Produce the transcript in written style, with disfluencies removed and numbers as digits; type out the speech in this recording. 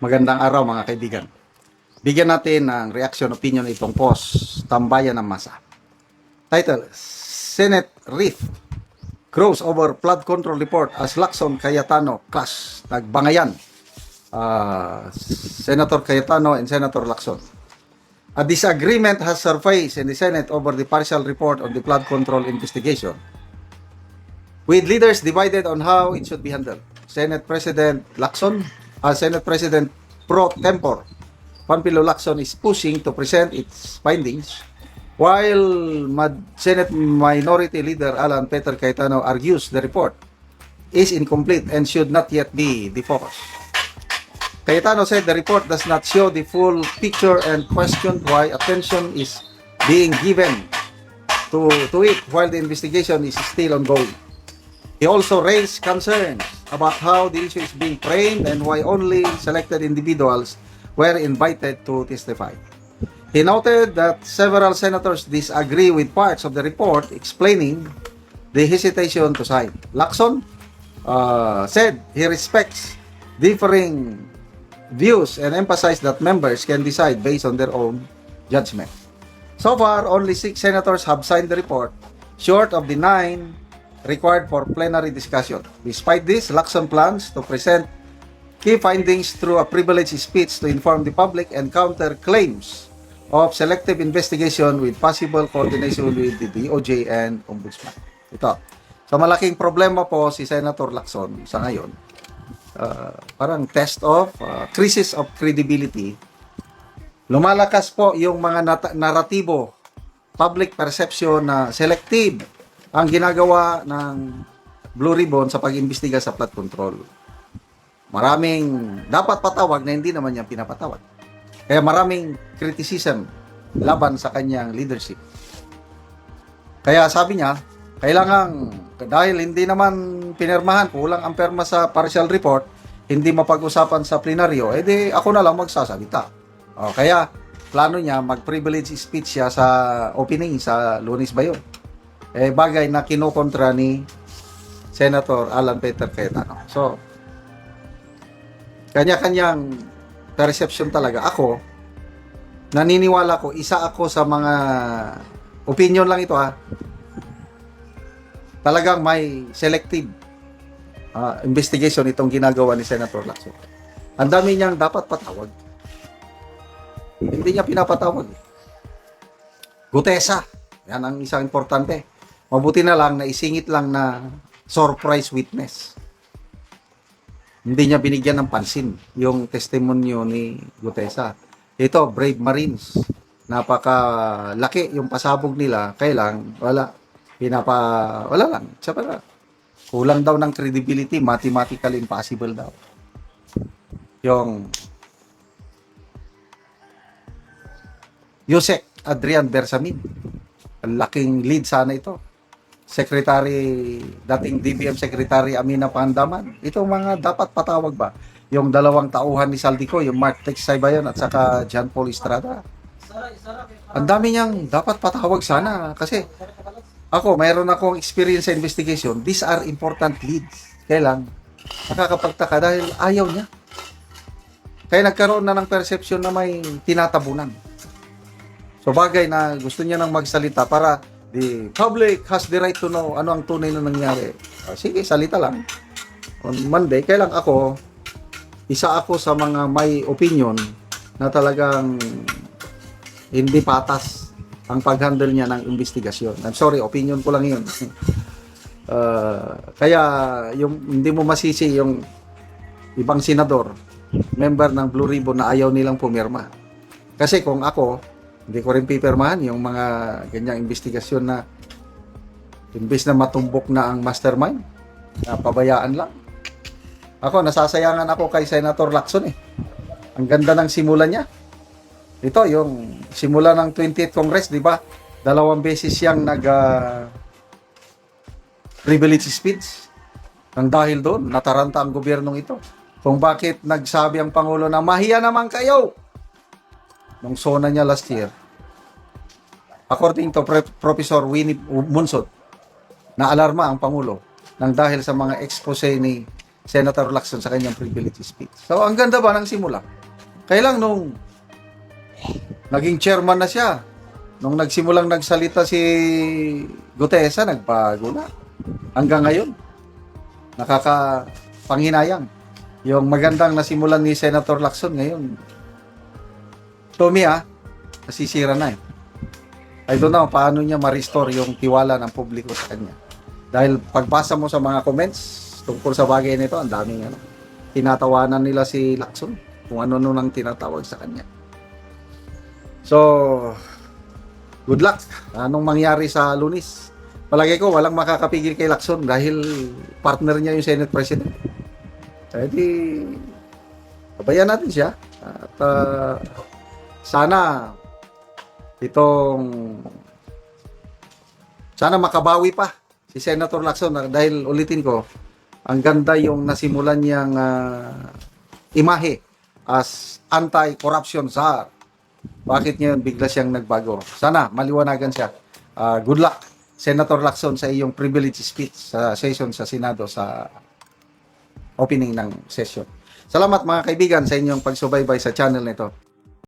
Magandang araw mga kaibigan. Bigyan natin ng reaction opinion itong post, Tambayan ng Masa. Title, Senate Rift grows over flood control report as Lacson Cayetano clash. Nagbangayan. Senator Cayetano and Senator Lacson. A disagreement has surfaced in the Senate over the partial report on the flood control investigation, with leaders divided on how it should be handled. Senate President Pro Tempore Panfilo Lacson is pushing to present its findings, while Senate Minority Leader Alan Peter Cayetano argues the report is incomplete and should not yet be the focus. Cayetano said the report does not show the full picture and questioned why attention is being given to it while the investigation is still ongoing. He also raised concerns about how the issue is being framed and why only selected individuals were invited to testify. He noted that several senators disagree with parts of the report, explaining the hesitation to cite. Lacson said he respects differing views and emphasized that members can decide based on their own judgment. So far, only 6 senators have signed the report, short of the 9 required for plenary discussion. Despite this, Lacson plans to present key findings through a privileged speech to inform the public and counter claims of selective investigation with possible coordination with the DOJ and Ombudsman. Ito. So malaking problema po si Senator Lacson sa ngayon. Parang test of crisis of credibility. Lumalakas po yung mga naratibo, public perception na selective ang ginagawa ng Blue Ribbon sa pag-imbestiga sa flood control. Maraming dapat patawag na hindi naman niya pinapatawag. Kaya maraming criticism laban sa kanyang leadership. Kaya sabi niya, kailangan, dahil hindi naman pinirmahan, kulang ang perma sa partial report, hindi mapag-usapan sa plenaryo, edi ako na lang magsasalita. Kaya plano niya, mag-privilege speech siya sa opening sa Lunes ba yun? Bagay na kinukontra ni Senator Alan Peter Cayetano. So, kanya-kanyang perception talaga. Ako, naniniwala ko, isa ako sa mga opinion lang ito talagang may selective investigation itong ginagawa ni Senator Lacson. Ang dami niyang dapat patawag. Hindi niya pinapatawag. Gutesa. Yan ang isang importante. Mabuti na lang na isingit lang na surprise witness. Hindi niya binigyan ng pansin yung testimonyo ni Gutesa. Ito, Brave Marines. Napakalaki yung pasabog nila. Kailang, wala lang. Tsaka kulang daw ng credibility. Mathematically impossible daw. Yung Yusek Adrian Bersamin. Ang laking lead sana ito. Dating DBM Secretary Amina Pandaman. Ito mga dapat patawag ba? Yung 2 tauhan ni Saldico, yung Mark Texay ba yun, at saka John Paul Estrada. Ang dami niyang dapat patawag sana. Kasi ako, mayroon akong experience sa investigation. These are important leads. Kailan? Nakakapagtaka dahil ayaw niya. Kaya nagkaroon na ng perception na may tinatabunan. So bagay na gusto niya nang magsalita para the public has the right to know ano ang tunay na nangyari. Sige, salita lang. On Monday, kailang ako, isa ako sa mga may opinion na talagang hindi patas ang pag-handle niya ng investigasyon. I'm sorry, opinion ko lang yun. Kaya yung hindi mo masisi yung ibang senador, member ng Blue Ribbon na ayaw nilang pumirma. Kasi kung ako, hindi ko rin pipirmahan yung mga ganyang investigasyon na imbes na matumbok na ang mastermind, na pabayaan lang. Ako, nasasayangan ako kay Senator Lacson Ang ganda ng simula niya. Ito, yung simula ng 20th Congress, di ba? 2 beses siyang privilege speech. Nang dahil doon, nataranta ang gobyernong ito. Kung bakit nagsabi ang Pangulo na mahiya naman kayo nung sona niya last year. According to Professor Winnie Munsot, na alarma ang Pangulo nang dahil sa mga expose ni Senator Lacson sa kanyang privilege speech. So, ang ganda ba ng simula? Kailang nung naging chairman na siya, nung nagsimulang nagsalita si Gutesa, nagbago na. Hanggang ngayon, nakakapanghinayang. Yung magandang nasimulan ni Senator Lacson ngayon, to me nasisira na eh. I don't know paano niya ma-restore yung tiwala ng publiko sa kanya. Dahil pagbasa mo sa mga comments tungkol sa bagay nito, ang daming tinatawanan nila si Lacson kung ano nang tinatawag sa kanya. So, good luck. Anong mangyari sa Lunes? Palagay ko, walang makakapigil kay Lacson dahil partner niya yung Senate President. Kaya di, pabayaan natin siya. At sana sana makabawi pa si Senator Lacson dahil ulitin ko, ang ganda yung nasimulan niyang imahe as anti-corruption czar. Bakit ngayon bigla siyang nagbago? Sana maliwanagan siya. Good luck, Senator Lacson, sa iyong privilege speech sa session sa Senado sa opening ng session. Salamat mga kaibigan sa inyong pagsubaybay sa channel nito.